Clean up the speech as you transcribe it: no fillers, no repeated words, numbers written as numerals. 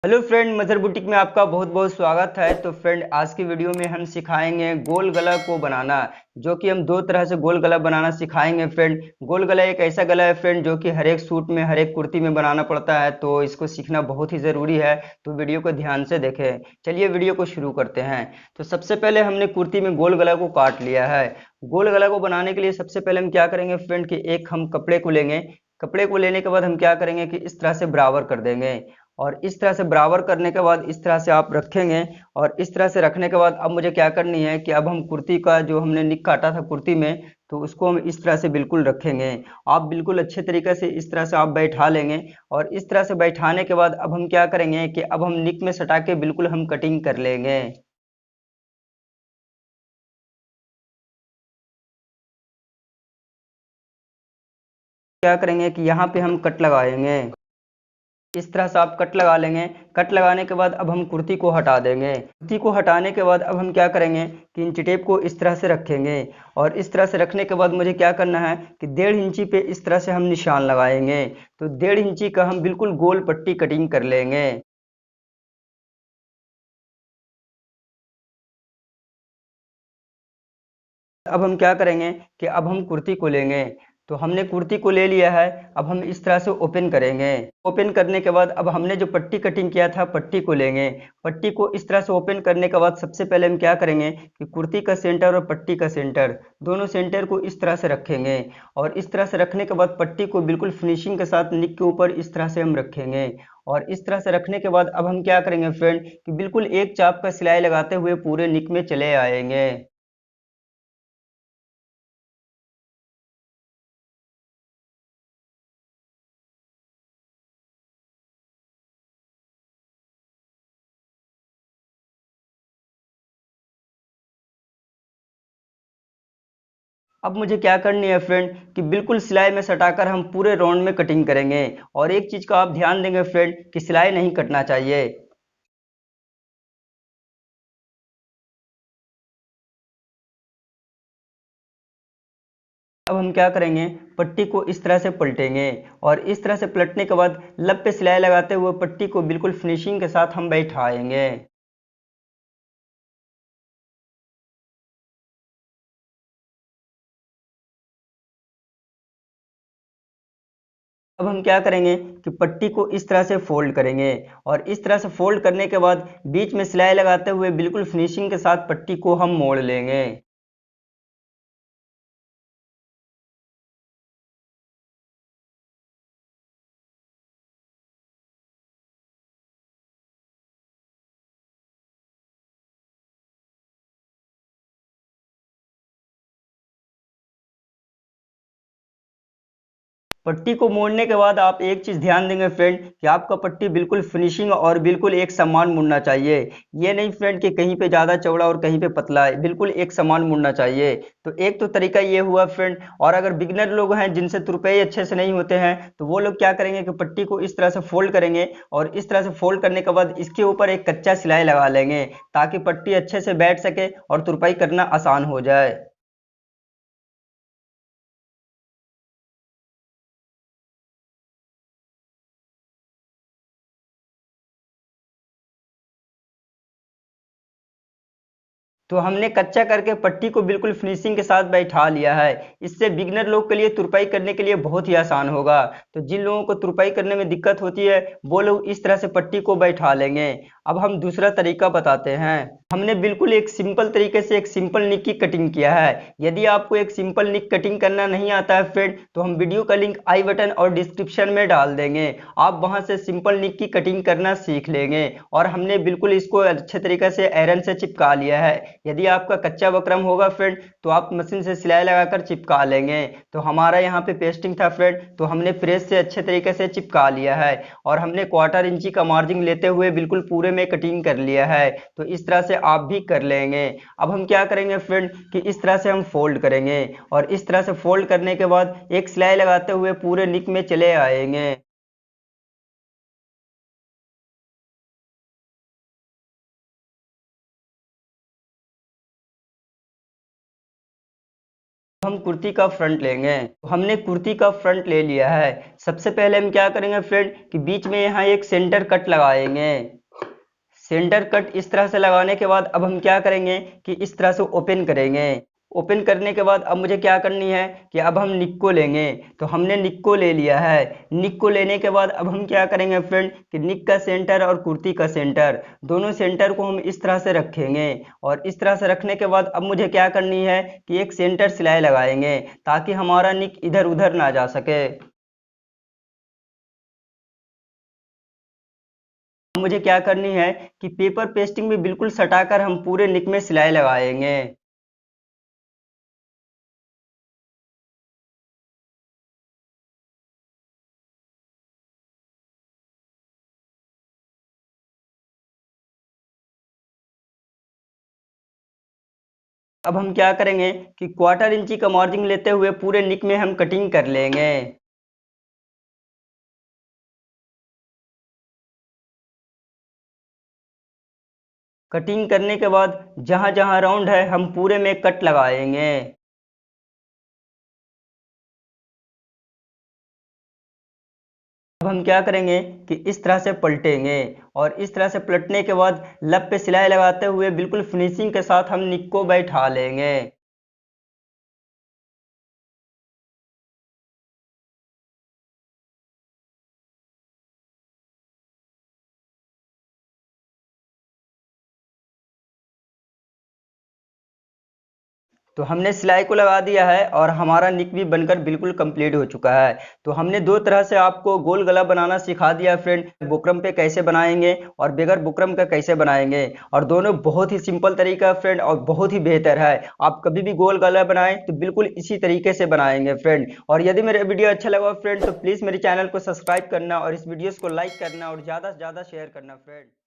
Hello friend, mother boutique में आपका बहुत बहुत स्वागत है। तो फ्रेंड, आज की वीडियो में हम सिखाएंगे गोल गला को बनाना, जो कि हम दो तरह से गोल गला बनाना सिखाएंगे। फ्रेंड, गोल गला एक ऐसा गला है फ्रेंड, जो कि हर एक सूट में, हर एक कुर्ती में बनाना पड़ता है, तो इसको सीखना बहुत ही ज़रूरी है। तो वीडियो को ध्यान से देखें। चलिए वीडियो को शुरू करते हैं। तो सबसे पहले हमने कुर्ती में गोल गला को काट लिया है। गोल गला को बनाने के लिए सबसे पहले हम क्या करेंगे फ्रेंड, कि एक हम कपड़े को लेंगे। कपड़े को लेने के बाद हम क्या करेंगे कि इस तरह से बराबर कर देंगे, और इस तरह से बराबर करने के बाद इस तरह से आप रखेंगे। और इस तरह से रखने के बाद अब मुझे क्या करनी है कि अब हम कुर्ती का जो हमने निक काटा था कुर्ती में, तो उसको हम इस तरह से बिल्कुल रखेंगे। आप बिल्कुल अच्छे तरीके से इस तरह से आप बैठा लेंगे। और इस तरह से बैठाने के बाद अब हम क्या करेंगे कि अब हम निक में सटा के बिल्कुल हम कटिंग कर लेंगे। क्या करेंगे कि यहाँ पे हम कट लगाएंगे। इस तरह से आप कट लगा लेंगे। कट लगाने के बाद अब हम कुर्ती को हटा देंगे। कुर्ती को हटाने के बाद अब हम क्या करेंगे कि इंची टेप को इस तरह से रखेंगे। और इस तरह से रखने के बाद मुझे क्या करना है कि 1.5 इंची पे इस तरह से हम निशान लगाएंगे। तो 1.5 इंची का हम बिल्कुल गोल पट्टी कटिंग कर लेंगे। अब हम क्या करेंगे कि अब हम कुर्ती को लेंगे। तो हमने कुर्ती को ले लिया है। अब हम इस तरह से ओपन करेंगे। ओपन करने के बाद अब हमने जो पट्टी कटिंग किया था पट्टी को लेंगे। पट्टी को इस तरह से ओपन करने के बाद सबसे पहले हम क्या करेंगे कि कुर्ती का सेंटर और पट्टी का सेंटर, दोनों सेंटर को इस तरह से रखेंगे। और इस तरह से रखने के बाद पट्टी को बिल्कुल फिनिशिंग के साथ निक के ऊपर इस तरह से हम रखेंगे। और इस तरह से रखने के बाद अब हम क्या करेंगे फ्रेंड, कि बिल्कुल एक चाप का सिलाई लगाते हुए पूरे निक में चले आएंगे। अब मुझे क्या करनी है फ्रेंड, कि बिल्कुल सिलाई में सटाकर हम पूरे राउंड में कटिंग करेंगे। और एक चीज का आप ध्यान देंगे फ्रेंड, कि सिलाई नहीं कटना चाहिए। अब हम क्या करेंगे, पट्टी को इस तरह से पलटेंगे। और इस तरह से पलटने के बाद लब पे सिलाई लगाते हुए पट्टी को बिल्कुल फिनिशिंग के साथ हम बैठाएंगे। अब हम क्या करेंगे कि पट्टी को इस तरह से फोल्ड करेंगे। और इस तरह से फोल्ड करने के बाद बीच में सिलाई लगाते हुए बिल्कुल फिनिशिंग के साथ पट्टी को हम मोड़ लेंगे। पट्टी को मोड़ने के बाद आप एक चीज ध्यान देंगे फ्रेंड, कि आपका पट्टी बिल्कुल फिनिशिंग और बिल्कुल एक समान मुड़ना चाहिए। ये नहीं फ्रेंड कि कहीं पे ज्यादा चौड़ा और कहीं पे पतला है, बिल्कुल एक समान मुड़ना चाहिए। तो एक तो तरीका ये हुआ फ्रेंड। और अगर बिगनर लोग हैं जिनसे तुरपाई अच्छे से नहीं होते हैं, तो वो लोग क्या करेंगे कि पट्टी को इस तरह से फोल्ड करेंगे। और इस तरह से फोल्ड करने के बाद इसके ऊपर एक कच्चा सिलाई लगा लेंगे, ताकि पट्टी अच्छे से बैठ सके और तुरपाई करना आसान हो जाए। तो हमने कच्चा करके पट्टी को बिल्कुल फिनिशिंग के साथ बैठा लिया है। इससे बिगनर लोग के लिए तुरपाई करने के लिए बहुत ही आसान होगा। तो जिन लोगों को तुरपाई करने में दिक्कत होती है, वो लोग इस तरह से पट्टी को बैठा लेंगे। अब हम दूसरा तरीका बताते हैं। हमने बिल्कुल एक सिंपल तरीके से एक सिंपल निक की कटिंग किया है। यदि आपको एक सिंपल निक कटिंग करना नहीं आता है फ्रेंड, तो हम वीडियो का लिंक आई बटन और डिस्क्रिप्शन में डाल देंगे। आप वहां से सिंपल निक की कटिंग करना सीख लेंगे। और हमने बिल्कुल इसको अच्छे तरीके से आयरन से चिपका लिया है। यदि आपका कच्चा बकरम होगा फ्रेंड, तो आप मशीन से सिलाई लगाकर चिपका लेंगे। तो हमारा यहाँ पे पेस्टिंग था फ्रेंड, तो हमने प्रेस से अच्छे तरीके से चिपका लिया है। और हमने 1/4 इंची का मार्जिन लेते हुए बिल्कुल पूरे में कटिंग कर लिया है। तो इस तरह से आप भी कर लेंगे। अब हम क्या करेंगे फ्रेंड, कि इस तरह से हम फोल्ड करेंगे। और इस तरह से फोल्ड करने के बाद एक सिलाई लगाते हुए पूरे निक में चले आएंगे। हम कुर्ती का फ्रंट लेंगे। तो हमने कुर्ती का फ्रंट ले लिया है। सबसे पहले हम क्या करेंगे फ्रेंड कि बीच में यहाँ एक सेंटर कट लगाएंगे। सेंटर कट इस तरह से लगाने के बाद अब हम क्या करेंगे कि इस तरह से ओपन करेंगे। ओपन करने के बाद अब मुझे क्या करनी है कि अब हम निक को लेंगे। तो हमने निक को ले लिया है। निक को लेने के बाद अब हम क्या करेंगे फ्रेंड कि निक का सेंटर और कुर्ती का सेंटर दोनों सेंटर को हम इस तरह से रखेंगे। और इस तरह से रखने के बाद अब मुझे क्या करनी है कि एक सेंटर सिलाई लगाएंगे ताकि हमारा निक इधर उधर ना जा सके। मुझे क्या करनी है कि पेपर पेस्टिंग में बिल्कुल सटाकर हम पूरे निक में सिलाई लगाएंगे। अब हम क्या करेंगे कि क्वार्टर इंची का मार्जिन लेते हुए पूरे निक में हम कटिंग कर लेंगे। कटिंग करने के बाद जहां जहां राउंड है हम पूरे में कट लगाएंगे। अब हम क्या करेंगे कि इस तरह से पलटेंगे। और इस तरह से पलटने के बाद लब पे सिलाई लगाते हुए बिल्कुल फिनिशिंग के साथ हम निक को बैठा लेंगे। तो हमने सिलाई को लगा दिया है और हमारा निक भी बनकर बिल्कुल कंप्लीट हो चुका है। तो हमने दो तरह से आपको गोल गला बनाना सिखा दिया फ्रेंड, बुकरम पे कैसे बनाएंगे और बगैर बुकरम का कैसे बनाएंगे। और दोनों बहुत ही सिंपल तरीका है फ्रेंड और बहुत ही बेहतर है। आप कभी भी गोल गला बनाएं तो बिल्कुल इसी तरीके से बनाएंगे फ्रेंड। और यदि मेरा वीडियो अच्छा लगा फ्रेंड तो प्लीज़ मेरे चैनल को सब्सक्राइब करना और इस वीडियोस को लाइक करना और ज़्यादा से ज़्यादा शेयर करना फ्रेंड।